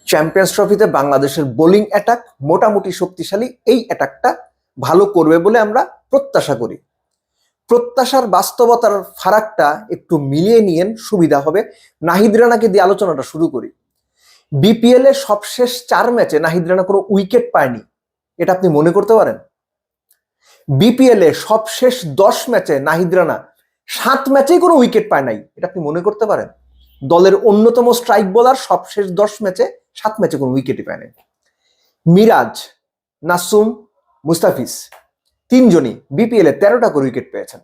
Champions ট্রফিতে বাংলাদেশের bowling attack মোটামুটি শক্তিশালী। এই অ্যাটাকটা ভালো করবে বলে আমরা প্রত্যাশা করি। প্রত্যাশার বাস্তবতার ফারাকটা একটু মিলিয়ে নিয়েন, সুবিধা হবে। নাহিদ রানাকে দিয়ে আলোচনাটা শুরু করি। বিপিএল এর সবশেষ 4 ম্যাচে নাহিদ রানা কোনো উইকেট পায়নি, এটা আপনি মনে করতে পারেন? বিপিএল এ সবশেষ 10 ম্যাচে নাহিদ রানা 7 ম্যাচেই কোনো উইকেট পায় নাই, এটা আপনি মনে করতে পারেন? দলের অন্যতম স্ট্রাইক বোলার সবশেষ 10 ম্যাচে 7 ম্যাচে কোনো উইকেটই পায় নাই। মিরাজ, নাসুম, মুস্তাফিজ তিনজনই বিপিএল এ 13টা করে উইকেট পেয়েছেন।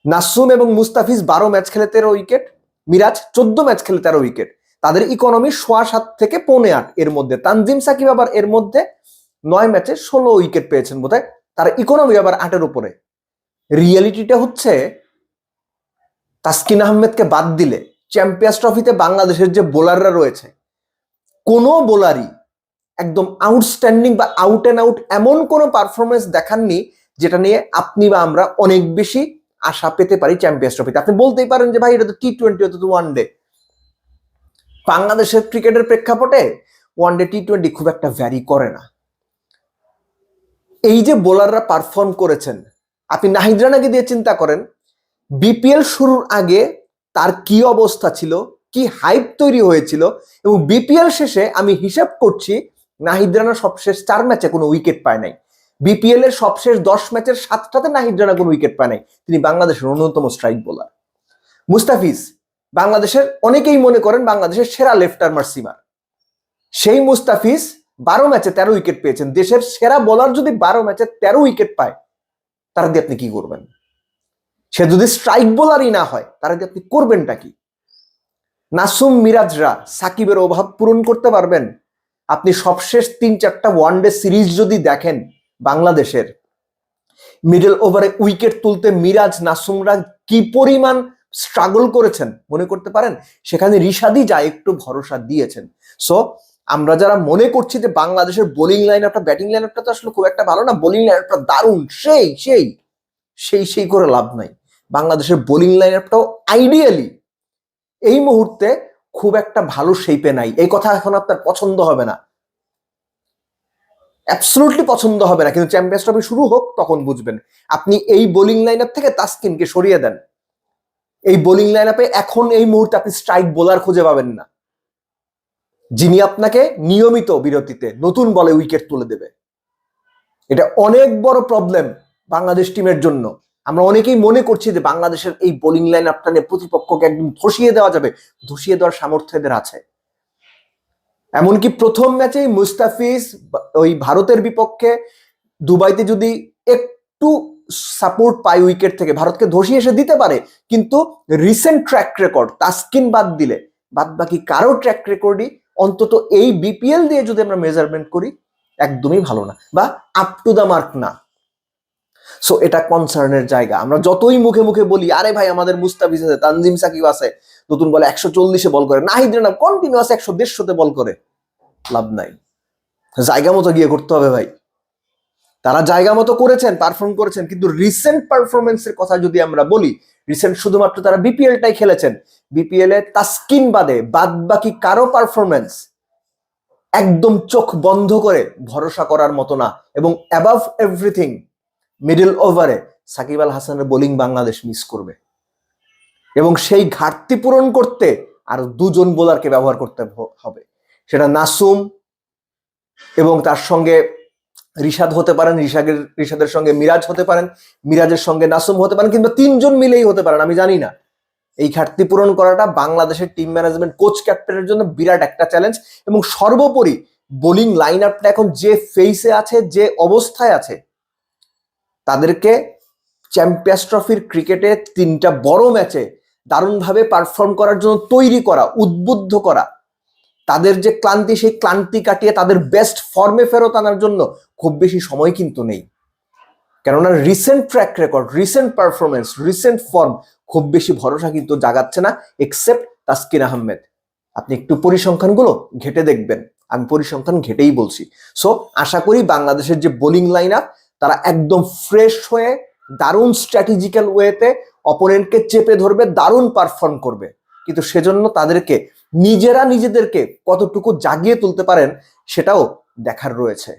নাসুম এবং মুস্তাফিজ 12 ম্যাচ খেলে 13 উইকেট, মিরাজ 14 ম্যাচ খেলে 13 উইকেট। তাদের ইকোনমি 7.25 থেকে 7.25 এর মধ্যে। তানজিম সাকিব আবার এর মধ্যে 9 ম্যাচে 16 উইকেট পেয়েছেন বোধহয়, তার ইকোনমি আবার 8-এর উপরে। রিয়েলিটিটা হচ্ছে তাসকিন আহমেদকে বাদ দিলে চ্যাম্পিয়ন্স ট্রফিতে বাংলাদেশের যে বোলাররা রয়েছে, কোনো বোলারই একদম আউটস্ট্যান্ডিং বা আউট অ্যান্ড আউট এমন কোনো পারফরমেন্স দেখাননি যেটা নিয়ে আপনি বা আমরা অনেক বেশি আশা পেতে পারি চ্যাম্পিয়ন্স ট্রফিতে। আপনি বলতেই পারেন যে ভাই এটা তো টি-20, এটা তো ওয়ানডে। বাংলাদেশের ক্রিকেটের প্রেক্ষাপটে ওয়ানডে টি-20 খুব একটা ভ্যারি করে না। এই যে বোলাররা পারফর্ম করেছেন, আপনি নাহিদ রানাকে দিয়ে চিন্তা করেন বিপিএল শুরুর আগে তার কি অবস্থা ছিল, কি হাইপ তৈরি হয়েছিল, এবং বিপিএল শেষে আমি হিসাব করছি নাহিদ রানা সবশেষ 4 ম্যাচে কোনো উইকেট পায় নাই। বিপিএল এর সবশেষ 10 ম্যাচের 7টাতে নাহিদ রানা কোনো উইকেট পায় নাই। তিনি বাংলাদেশের অন্যতম স্ট্রাইক বোলার। মুস্তাফিজ বাংলাদেশের, অনেকেই মনে করেন বাংলাদেশের সেরা লেফট আর্মার সিমার। সেই মুস্তাফিজ 12 ম্যাচে 13 উইকেট পেয়েছেন। দেশের সেরা বোলার যদি 12 ম্যাচে 13 উইকেট পায়, তার দিয়ে আপনি কি করবেন? সে যদি স্ট্রাইক বোলারই না হয়, তার দিয়ে আপনি করবেনটা কি? নাসুম, মিরাজরা সাকিবের অভাব পূরণ করতে পারবেন? আপনি সবশেষ 3-4টা ওয়ানডে সিরিজ যদি দেখেন, বাংলাদেশের মিডল ওভারে উইকেট তুলতে মিরাজ, নাসুমরা কি পরিমাণ স্ট্রাগল করেছেন মনে করতে পারেন? সেখানে রিশাদই যা একটু ভরসা দিয়েছেন। সো আমরা যারা মনে করছি যে বাংলাদেশের বোলিং লাইন আপটা, ব্যাটিং লাইন আপটা তো আসলে খুব একটা ভালো না, বোলিং লাইন আপটা দারুণ, সেই করে লাভ নাই। বাংলাদেশের বোলিং লাইন আপটাও আইডিয়ালি এই মুহূর্তে খুব একটা ভালো শেপে নাই। এই কথা এখন আপনার পছন্দ হবে না, অ্যাবসলিউটলি পছন্দ হবে না, কিন্তু চ্যাম্পিয়ন্স ট্রফি শুরু হোক তখন বুঝবেন। আপনি এই বোলিং লাইন আপ থেকে তাসকিনকে সরিয়ে দেন, এই বোলিং লাইন আপে এখন এই মুহূর্তে আপনি স্ট্রাইক বোলার খুঁজে পাবেন না যিনি আপনাকে নিয়মিত বিরতিতে নতুন বলে উইকেট তুলে দেবে। এটা অনেক বড় প্রবলেম বাংলাদেশ টিমের জন্য। আমরা অনেকেই মনে করছি যে বাংলাদেশের এই বোলিং লাইন আপটা নিয়ে প্রতিপক্ষকে একদম ধসিয়ে দেওয়া যাবে। ধসিয়ে দেওয়ার সামর্থ্য এদের আছে। এমনকি প্রথম ম্যাচেই মুস্তাফিজ ওই ভারতের বিপক্ষে দুবাইতে যদি একটু সাপোর্ট পায় উইকেট থেকে, ভারতকে ধসিয়ে এসে দিতে পারে। কিন্তু রিসেন্ট ট্র্যাক রেকর্ড তাসকিন বাদ দিলে বাদ বাকি কারো ট্র্যাক রেকর্ডই অন্তত এই বিপিএল দিয়ে যদি আমরা মেজারমেন্ট করি একদমই ভালো না, বা আপ টু দ্য মার্ক না। সো এটা কনসার্নের জায়গা। আমরা যতই মুখে মুখে বলি আরে ভাই আমাদের মুস্তাফিজ আছে, তানজিম সাকিব আছে, নতুন বলে 140-এ বল করে, নাহিদ রানা কন্টিনিউয়াস 100-150-তে বল করে, লাভ নাই। জায়গা মতো গিয়ে করতে হবে ভাই। তারা জায়গা মতো করেছেন, পারফর্ম করেছেন, কিন্তু রিসেন্ট পারফরমেন্সের কথা যদি আমরা বলি, রিসেন্ট শুধুমাত্র তারা বিপিএলটাই খেলেছেন। বিপিএল এ তাসকিন বাদে বাদ বাকি কারো পারফরমেন্স একদম চোখ বন্ধ করে ভরসা করার মতো না। এবং অ্যাবাভ এভরিথিং মিডল ওভারে সাকিব আল হাসানের বোলিং বাংলাদেশ মিস করবে, এবং সেই ঘাটতি পূরণ করতে আরো 2 জন বোলারকে ব্যবহার করতে হবে। সেটা নাসুম এবং তার সঙ্গে রিশাদ হতে পারেন, রিশাদের সঙ্গে মিরাজ হতে পারেন, মিরাজের সঙ্গে নাসুম হতে পারেন, কিংবা 3 জন মিলেই হতে পারেন, আমি জানি না। এই ঘাটতি পূরণ করাটা বাংলাদেশের টিম ম্যানেজমেন্ট, কোচ ক্যাপ্টেনের জন্য বিরাট একটা চ্যালেঞ্জ। এবং সর্বোপরি বোলিং লাইন আপটা এখন যে ফেসে আছে, যে অবস্থায় আছে, তাদেরকে চ্যাম্পিয়ন্স ট্রফির ক্রিকেটে 3টা বড় ম্যাচে দারুণভাবে পারফর্ম করার জন্য তৈরি করা, উদ্বুদ্ধ করা। তাদের যে ক্লান্তি, সেই ক্লান্তি কাটিয়ে তাদের বেস্ট ফর্মে ফেরত আনার জন্য খুব বেশি সময় কিন্তু নেই। কেননা recent track record, recent performance, recent form খুব বেশি ভরসা কিন্তু জাগাচ্ছে না, এক্সেপ্ট তাসকিন আহমেদ। আপনি একটু পরিসংখ্যানগুলো ঘেটে দেখবেন, আমি পরিসংখ্যান ঘেটেই বলছি। সো আশা করি বাংলাদেশের যে বোলিং লাইন আপ, তারা একদম ফ্রেশ হয়ে দারুণ স্ট্র্যাটেজিক্যাল ওয়েতে অপোনেন্টকে চেপে ধরবে, দারুণ পারফর্ম করবে। কিন্তু সেজন্য তাদেরকে নিজেরা নিজেদেরকে কতটুকু জাগিয়ে তুলতে পারেন সেটাও দেখার রয়েছে।